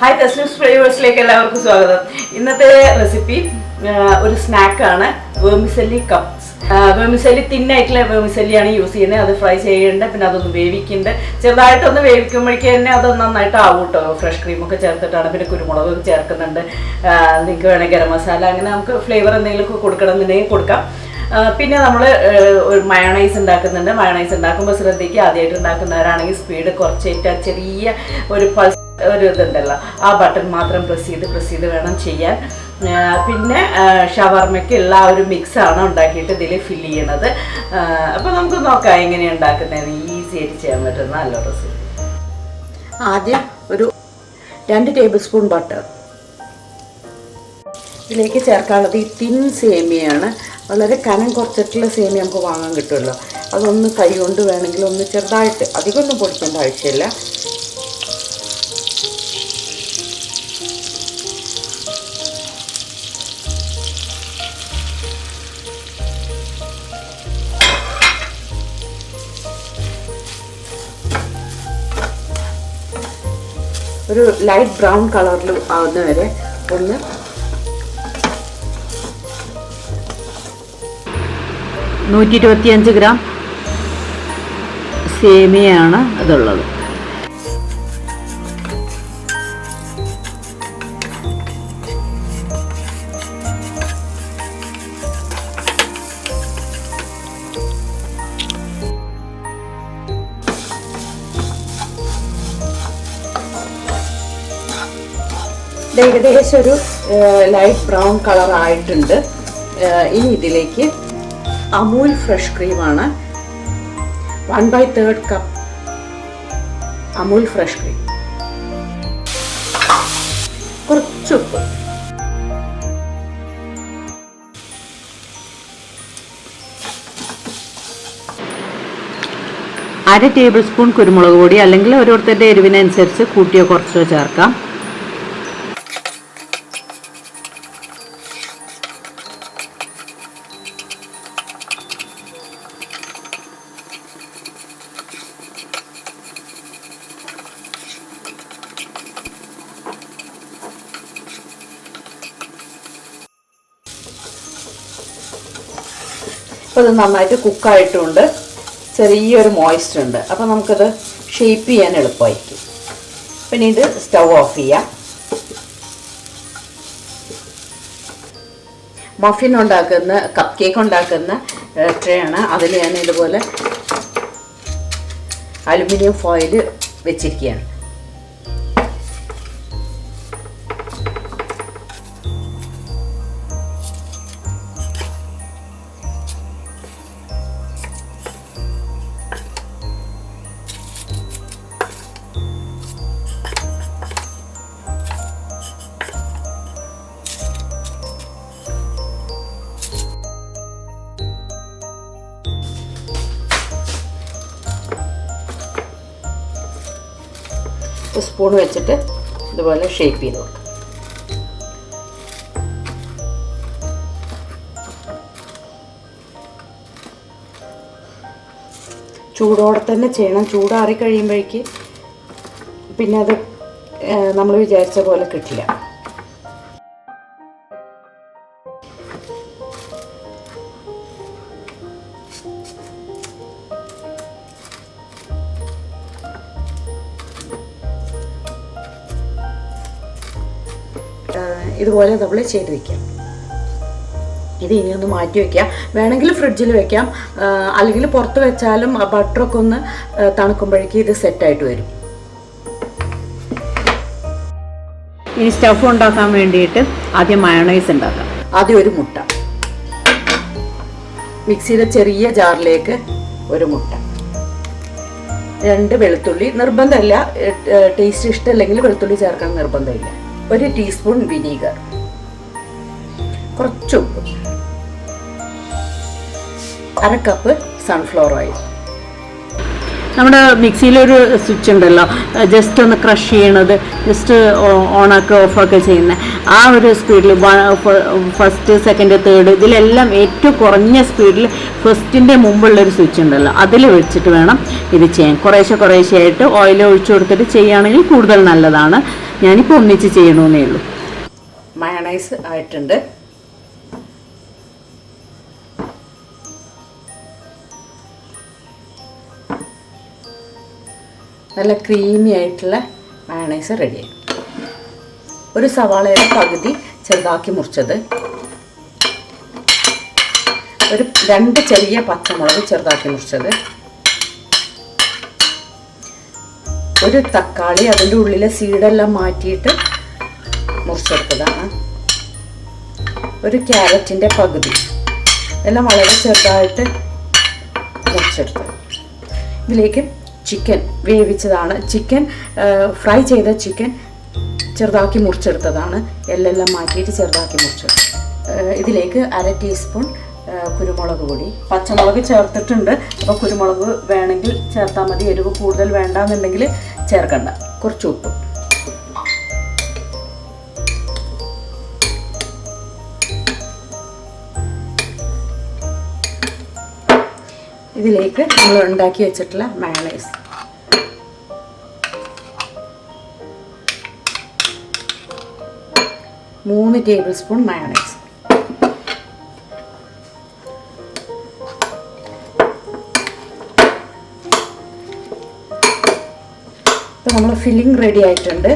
Hi തസ്ലീംസ് ഫ്ലേവേഴ്സിലേക്ക് എല്ലാവർക്കും സ്വാഗതം. ഇന്നത്തെ റെസിപ്പി ഒരു സ്നാക്കാണ്, വേർമിസെല്ലി കപ്സ്. വേർമിസെല്ലി തിന്നായിട്ടുള്ള വേർമിസെല്ലിയാണ് യൂസ് ചെയ്യുന്നത്. അത് ഫ്രൈ ചെയ്യേണ്ട, പിന്നെ അതൊന്ന് വേവിക്കുന്നുണ്ട്. ചെറുതായിട്ടൊന്ന് വേവിക്കുമ്പോഴേക്ക് തന്നെ അത് നന്നായിട്ട് ആവും കേട്ടോ. ഫ്രഷ് ക്രീമൊക്കെ ചേർത്തിട്ടാണ്, പിന്നെ കുരുമുളകൊക്കെ ചേർക്കുന്നുണ്ട്. നിങ്ങൾക്ക് വേണമെങ്കിൽ ഗരം മസാല അങ്ങനെ നമുക്ക് ഫ്ലേവർ എന്തെങ്കിലുമൊക്കെ കൊടുക്കണമെന്നുണ്ടെങ്കിൽ കൊടുക്കാം. പിന്നെ നമ്മൾ ഒരു മയോണൈസ് ഉണ്ടാക്കുന്നുണ്ട്. മയോണൈസ് ഉണ്ടാക്കുമ്പോൾ ശ്രദ്ധിക്കുക, ആദ്യമായിട്ട് ഉണ്ടാക്കുന്നവരാണെങ്കിൽ സ്പീഡ് കുറച്ചിട്ട് ചെറിയ ഒരു പൾസ് ഒരു ഇതുണ്ടല്ലോ, ആ ബട്ടൺ മാത്രം പ്രസ് ചെയ്ത് വേണം ചെയ്യാൻ. പിന്നെ ഷവർമയ്ക്ക് ഉള്ള ആ ഒരു മിക്സാണ് ഉണ്ടാക്കിയിട്ട് ഇതിൽ ഫില്ല് ചെയ്യണത്. അപ്പോൾ നമുക്ക് നോക്കാം എങ്ങനെയാണ് ഉണ്ടാക്കുന്നതെന്ന്. ഈസി ആയിട്ട് ചെയ്യാൻ പറ്റുന്ന നല്ല റെസിപ്പി. ആദ്യം ഒരു 2 ടേബിൾ സ്പൂൺ ബട്ടർ ഇതിലേക്ക് ചേർക്കാനുള്ളത്. ഈ തിൻ സേമിയാണ്, വളരെ കനം കുറച്ചിട്ടുള്ള സേമിയ നമുക്ക് വാങ്ങാൻ കിട്ടുമല്ലോ. അതൊന്ന് കൈ കൊണ്ട് വേണമെങ്കിൽ ഒന്ന് ചെറുതായിട്ട്, അധികമൊന്നും പൊടിക്കേണ്ട ആവശ്യമില്ല. ഒരു ലൈറ്റ് ബ്രൗൺ കളറിൽ ആവുന്ന വരെ ഒന്ന് 125 ഗ്രാം സേമിയയാണ് അതുള്ളത്. ഏകദേശം ഒരു ലൈറ്റ് ബ്രൗൺ കളർ ആയിട്ടുണ്ട്. ഇനി ഇതിലേക്ക് അമൂൽ ഫ്രഷ് ക്രീമാണ്, 1/3 കപ്പ് അമൂൽ ഫ്രഷ് ക്രീം, കുറച്ച് ഉപ്പ്, അര ടേബിൾ സ്പൂൺ കുരുമുളക് പൊടി, അല്ലെങ്കിൽ ഓരോരുത്തരുടെ എരിവിനനുസരിച്ച് കൂട്ടിയോ കുറച്ചോ ചേർക്കാം. അപ്പോൾ ഇത് നന്നായിട്ട് കുക്കായിട്ടുണ്ട്, ചെറിയൊരു മോയ്സ്റ്റ് ഉണ്ട്. അപ്പോൾ നമുക്കത് ഷേപ്പ് ചെയ്യാൻ എളുപ്പമായിരിക്കും. പിന്നെ ഇത് സ്റ്റൗ ഓഫ് ചെയ്യാം. മഫിൻ ഉണ്ടാക്കുന്ന, കപ്പ് കേക്ക് ഉണ്ടാക്കുന്ന ട്രേ ആണ്. അതിൽ ഞാൻ ഇതുപോലെ അലുമിനിയം ഫോയിൽ വെച്ചിരിക്കുകയാണ്. സ്പൂൺ വെച്ചിട്ട് ഇതുപോലെ ഷേപ്പ് ചെയ്ത് കൊടുക്കാം. ചൂടോടെ തന്നെ ചെയ്യണം. ചൂടാറി കഴിയുമ്പോഴേക്ക് പിന്നെ അത് നമ്മൾ വിചാരിച്ച പോലെ കിട്ടില്ല. ഇതുപോലെ നമ്മൾ ചെയ്ത് വയ്ക്കാം. ഇത് ഇനിയൊന്ന് മാറ്റി വയ്ക്കാം. വേണമെങ്കിൽ ഫ്രിഡ്ജിൽ വെക്കാം, അല്ലെങ്കിൽ പുറത്ത് വെച്ചാലും ആ ബട്ടറൊക്കെ ഒന്ന് തണുക്കുമ്പോഴേക്ക് ഇത് സെറ്റായിട്ട് വരും. ഇനി സ്റ്റഫ് ഉണ്ടാക്കാൻ വേണ്ടിയിട്ട് ആദ്യം മയോണൈസ് ഉണ്ടാക്കാം. ആദ്യം ഒരു മുട്ട, മിക്സിയുടെ ചെറിയ ജാറിലേക്ക് ഒരു മുട്ട, 2 വെളുത്തുള്ളി, നിർബന്ധമില്ല, ടേസ്റ്റ് ഇഷ്ടമല്ലെങ്കിൽ വെളുത്തുള്ളി ചേർക്കാൻ നിർബന്ധമില്ല, 1 ടീസ്പൂൺ വിനീഗർ, കുറച്ച് ഉപ്പ്, 1/2 കപ്പ് സൺഫ്ലവർ ഓയിൽ. നമ്മുടെ മിക്സിയിലൊരു സ്വിച്ച് ഉണ്ടല്ലോ, ജസ്റ്റ് ഒന്ന് ക്രഷ് ചെയ്യണത്, ജസ്റ്റ് ഓണാക്കുക ഓഫാക്കുക ചെയ്യുന്നത്, ആ ഒരു സ്പീഡിൽ ഫസ്റ്റ് സെക്കൻഡ് തേർഡ് ഇതിലെല്ലാം ഏറ്റവും കുറഞ്ഞ സ്പീഡിൽ ഫസ്റ്റിൻ്റെ മുമ്പുള്ളൊരു സ്വിച്ച് ഉണ്ടല്ലോ, അതിൽ വെച്ചിട്ട് വേണം ഇത് ചെയ്യാൻ. കുറേശ്ശെ ആയിട്ട് ഓയിൽ ഒഴിച്ചു കൊടുത്തിട്ട് ചെയ്യുകയാണെങ്കിൽ കൂടുതൽ നല്ലതാണ്. ഞാനിപ്പോൾ ഒന്നിച്ച് ചെയ്യണമെന്നേ ഉള്ളൂ. മയണൈസ് ആയിട്ടുണ്ട്. നല്ല ക്രീമി ആയിട്ടുള്ള മയണൈസ് റെഡിയായി. ഒരു സവാളയുടെ പകുതി ചെറുതാക്കി മുറിച്ചത്, ഒരു 2 ചെറിയ പച്ചമുളക് ചെറുതാക്കി മുറിച്ചത്, ഒരു തക്കാളി അതിൻ്റെ ഉള്ളിലെ സീഡെല്ലാം മാറ്റിയിട്ട് മുറിച്ചെടുത്തതാണ്, ഒരു ക്യാരറ്റിൻ്റെ പകുതി, എല്ലാം വളരെ ചെറുതായിട്ട് മുറിച്ചെടുത്തത്. ഇതിലേക്ക് ചിക്കൻ വേവിച്ചതാണ്, ചിക്കൻ ഫ്രൈ ചെയ്ത ചിക്കൻ ചെറുതാക്കി മുറിച്ചെടുത്തതാണ്, എല്ലാം മാറ്റിയിട്ട് ചെറുതാക്കി മുറിച്ചെടുത്തു. ഇതിലേക്ക് 1/2 ടീസ്പൂൺ കുരുമുളക് പൊടി, പച്ചമുളക് ചേർത്തിട്ടുണ്ട്. അപ്പോൾ കുരുമുളക് വേണമെങ്കിൽ ചേർത്താൽ മതി, എരിവ് കൂടുതൽ വേണ്ടാന്നുണ്ടെങ്കിൽ ചേർക്കണ്ട. കുറച്ച് ഉപ്പ്, ഇതിലേക്ക് നമ്മൾ ഉണ്ടാക്കി വെച്ചിട്ടുള്ള മയണൈസ്, മൂന്ന് ടേബിൾ സ്പൂൺ മയണൈസ്. ഇപ്പോൾ നമ്മൾ ഫില്ലിംഗ് റെഡി ആയിട്ടുണ്ട്.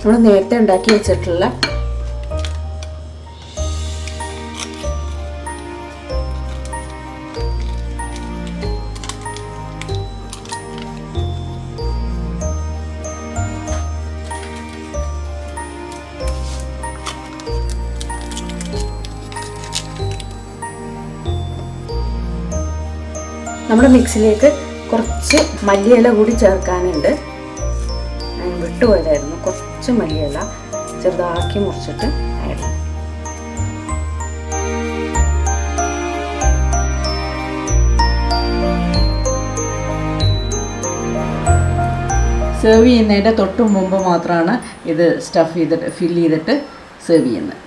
നമ്മൾ നേരത്തെ ഉണ്ടാക്കി വെച്ചിട്ടുള്ള നമ്മുടെ മിക്സിലേക്ക് കുറച്ച് മല്ലിയില കൂടി ചേർക്കാനുണ്ട്. ഞാൻ വിട്ടുപോയതായിരുന്നു. കുറച്ച് മല്ലിയില ചെറുതാക്കി മുറിച്ചിട്ട് ആഡ് ചെയ്യും. സെർവ് ചെയ്യുന്നതിൻ്റെ തൊട്ട് മുമ്പ് മാത്രമാണ് ഇത് സ്റ്റഫ് ചെയ്തിട്ട് ഫില്ല് ചെയ്തിട്ട് സെർവ് ചെയ്യുന്നത്.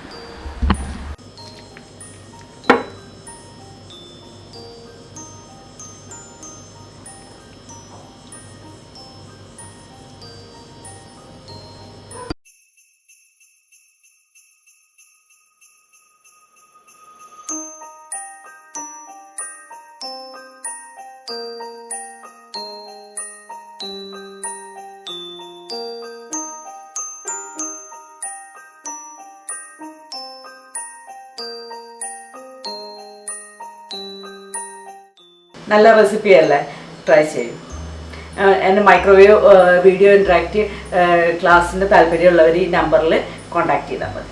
നല്ല റെസിപ്പി അല്ലേ, ട്രൈ ചെയ്യും. എൻ്റെ മൈക്രോവേവ് വീഡിയോ ഇൻട്രാക്റ്റീവ് ക്ലാസ്സിൻ്റെ താല്പര്യമുള്ളവർ ഈ നമ്പറിൽ കോൺടാക്ട് ചെയ്താൽ മതി.